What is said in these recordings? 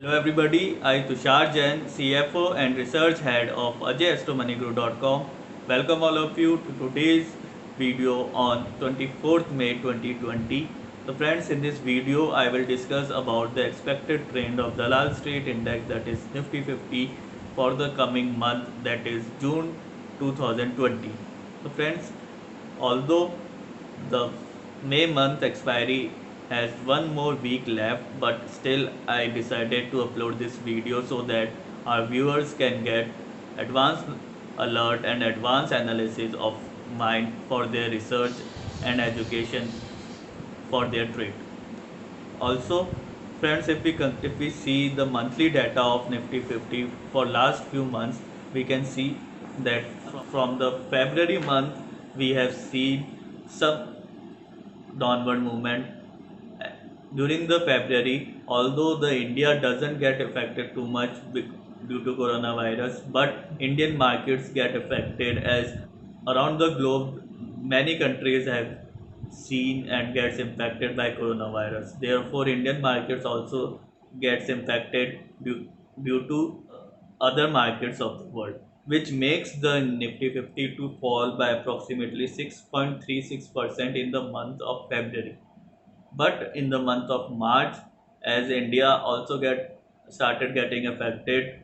Hello everybody, I Tushar Jain, CFO and Research Head of AjayAstroMoneyGuru.com. Welcome all of you to today's video on 24th May 2020. So friends, in this video I will discuss about the expected trend of Dalal Street Index, that is Nifty 50, for the coming month, that is June 2020. So friends, although the May month expiry has one more week left, but still I decided to upload this video so that our viewers can get advanced alert and advanced analysis of mine for their research and education for their trade. Also, friends, if we see the monthly data of Nifty 50 for last few months, we can see that from the February month we have seen some downward movement during the February. Although the India doesn't get affected too much due to coronavirus, but Indian markets get affected as around the globe many countries have seen and gets impacted by coronavirus. Therefore, Indian markets also gets impacted due to other markets of the world, which makes the Nifty 50 to fall by approximately 6.36% in the month of February. But in the month of March, as India also get started getting affected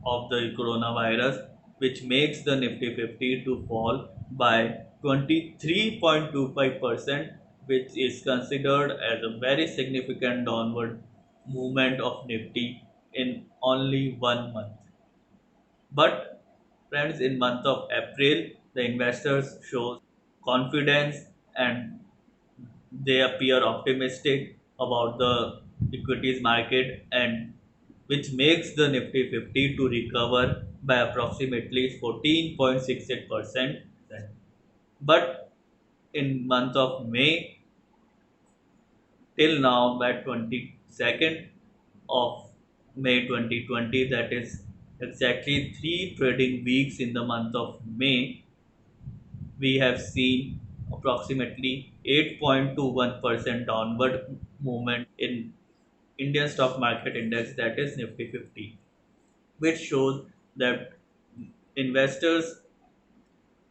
of the coronavirus, which makes the Nifty 50 to fall by 23.25%, which is considered as a very significant downward movement of Nifty in only 1 month. But friends, in month of April, the investors show confidence and they appear optimistic about the equities market, and which makes the Nifty 50 to recover by approximately 14.68%. But in month of May till now, by 22nd of May 2020, that is exactly 3 trading weeks in the month of May, we have seen approximately 8.21% downward movement in Indian stock market index, that is Nifty 50, which shows that investors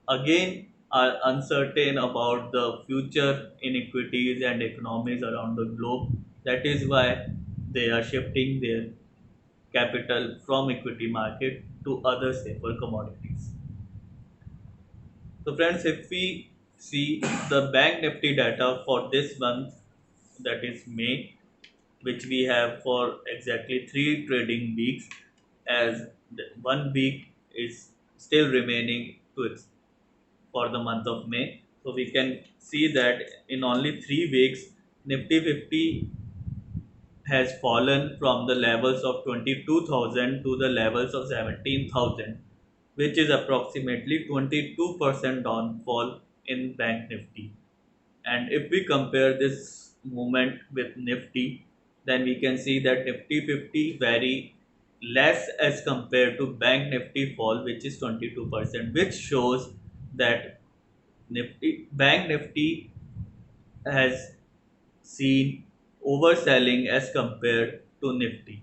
again are uncertain about the future inequities and economies around the globe. That is why they are shifting their capital from equity market to other safer commodities. So friends, if we see the bank Nifty data for this month, that is May, which we have for exactly 3 trading weeks, as 1 week is still remaining for the month of May. So we can see that in only 3 weeks, Nifty 50 has fallen from the levels of 22,000 to the levels of 17,000, which is approximately 22% downfall in Bank Nifty. And if we compare this movement with Nifty, then we can see that Nifty 50 vary less as compared to Bank Nifty fall, which is 22%, which shows that Bank Nifty has seen overselling as compared to Nifty.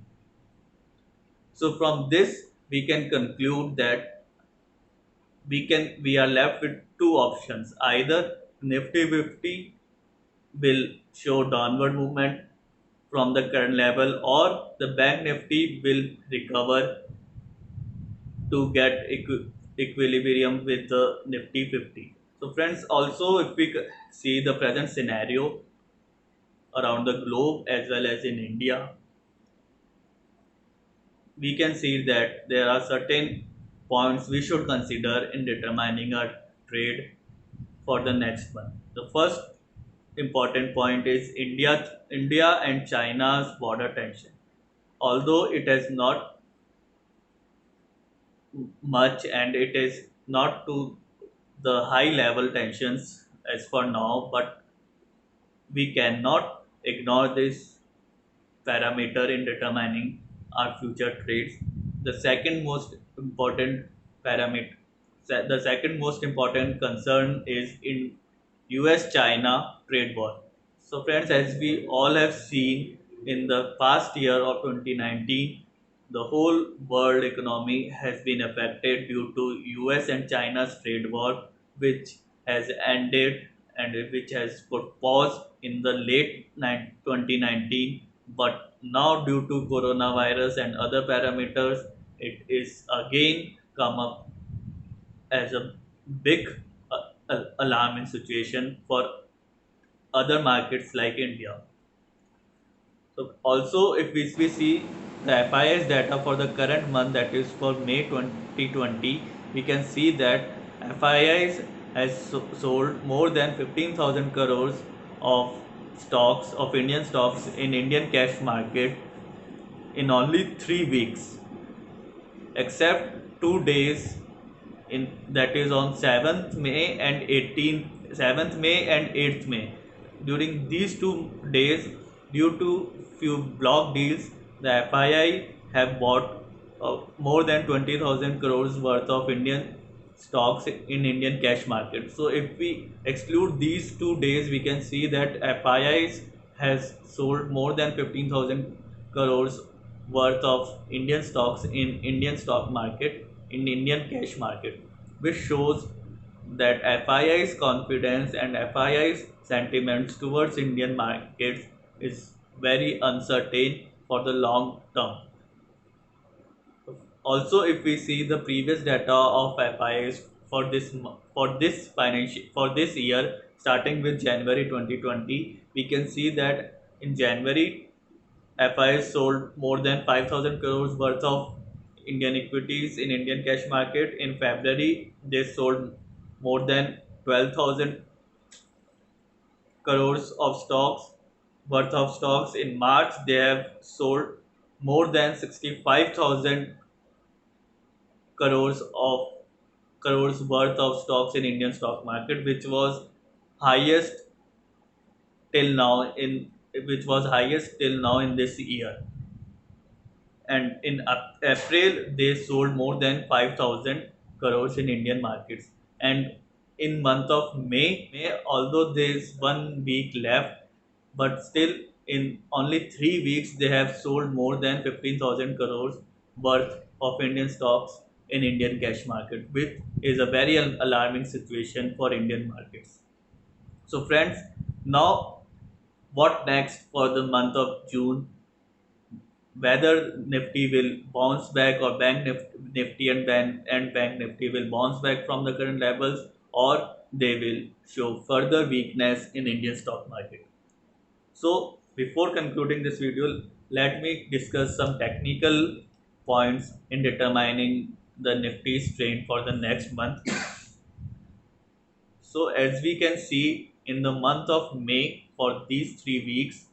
So from this we can conclude that we are left with two options: either Nifty 50 will show downward movement from the current level, or the Bank Nifty will recover to get equilibrium with the Nifty 50. So friends, also if we see the present scenario around the globe as well as in India, we can see that there are certain points we should consider in determining our trade for the next month. The first important point is India and China's border tension. Although it has not much and it is not to the high level tensions as for now, but we cannot ignore this parameter in determining our future trades. The second most important parameter, the second most important concern is in US China trade war. So, friends, as we all have seen, in the past year of 2019, the whole world economy has been affected due to US and China's trade war, which has ended and which has put pause in the late 2019. But now, due to coronavirus and other parameters, it is again come up as a big alarming situation for other markets like India. So also, if we see the FIS data for the current month, that is for May 2020, we can see that FIS has sold more than 15,000 crores of stocks of Indian stocks in Indian cash market in only 3 weeks, except 2 days in that is on 7th May and 18th 7th May and 8th May. During these 2 days, due to few block deals, the FII have bought more than 20,000 crores worth of Indian stocks in Indian cash market. So if we exclude these 2 days, we can see that FIIs has sold more than 15,000 crores worth of Indian stocks in Indian stock market in Indian cash market, which shows that FII's confidence and FII's sentiments towards Indian markets is very uncertain for the long term. Also, if we see the previous data of FIIs for this financial for this year, starting with January 2020, we can see that in January FIs sold more than 5,000 crores worth of Indian equities in Indian cash market. In February, they sold more than 12,000 crores of stocks worth of stocks. In March, they have sold more than 65,000 crores of crores worth of stocks in Indian stock market, highest which was highest till now in this year. And in April they sold more than 5,000 crores in Indian markets. And in month of May, although there is 1 week left, but still in only 3 weeks they have sold more than 15,000 crores worth of Indian stocks in Indian cash market, which is a very alarming situation for Indian markets. So friends, now what next for the month of June? Whether Nifty will bounce back or Nifty and Bank Nifty will bounce back from the current levels, or they will show further weakness in Indian stock market. So before concluding this video, let me discuss some technical points in determining the Nifty's trend for the next month. So as we can see in the month of May for these 3 weeks,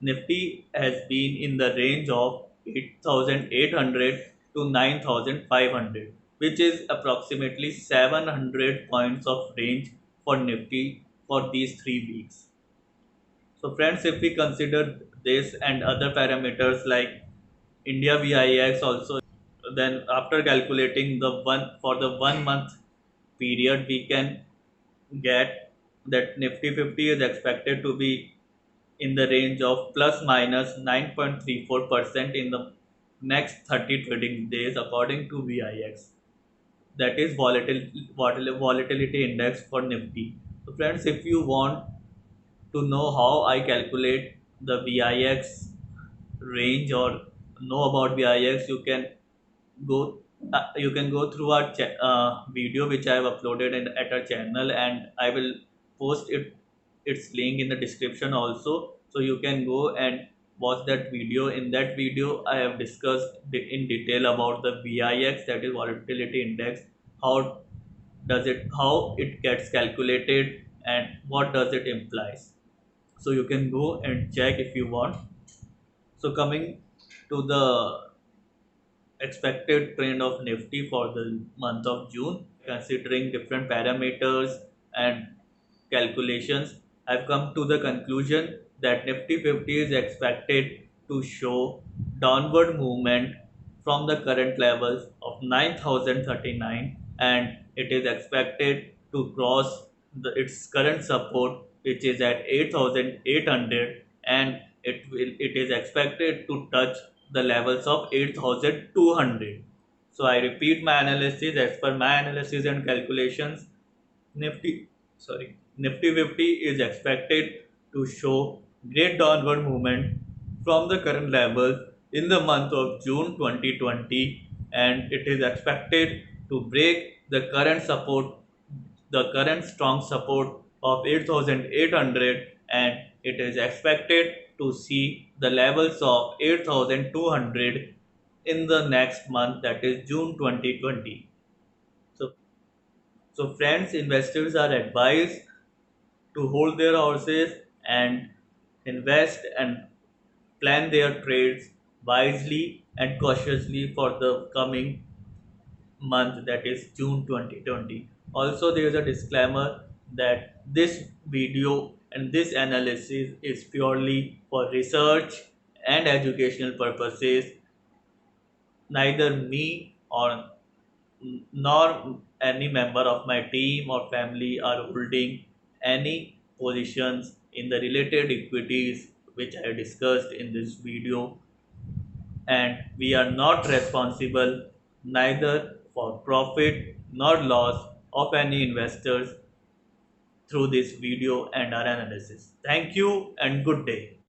Nifty has been in the range of 8,800 to 9,500, which is approximately 700 points of range for Nifty for these 3 weeks. So, friends, if we consider this and other parameters like India VIX also, then after calculating the one for the 1 month period, we can get that Nifty 50 is expected to be in the range of plus minus 9.34% in the next 30 trading days according to VIX. That is volatility index for Nifty. So friends, if you want to know how I calculate the VIX range or know about VIX, go you can go through our video which I have uploaded at our channel, and I will post its link in the description also, so you can go and watch that video. In that video I have discussed in detail about the VIX, that is volatility index, how how it gets calculated and what does it implies. So you can go and check if you want. So coming to the expected trend of Nifty for the month of June, considering different parameters and calculations, I've come to the conclusion that Nifty 50 is expected to show downward movement from the current levels of 9,039, and it is expected to cross its current support, which is at 8,800, and it is expected to touch the levels of 8,200. So I repeat my analysis. As per my analysis and calculations, Nifty Nifty 50 is expected to show great downward movement from the current levels in the month of June 2020, and it is expected to break the current strong support of 8,800, and it is expected to see the levels of 8,200 in the next month, that is June 2020. So, so friends, investors are advised to hold their horses and invest and plan their trades wisely and cautiously for the coming month, that is June 2020. Also, there is a disclaimer that this video and this analysis is purely for research and educational purposes. Neither me or nor any member of my team or family are holding any positions in the related equities which I discussed in this video, and we are not responsible neither for profit nor loss of any investors through this video and our analysis. Thank you and good day.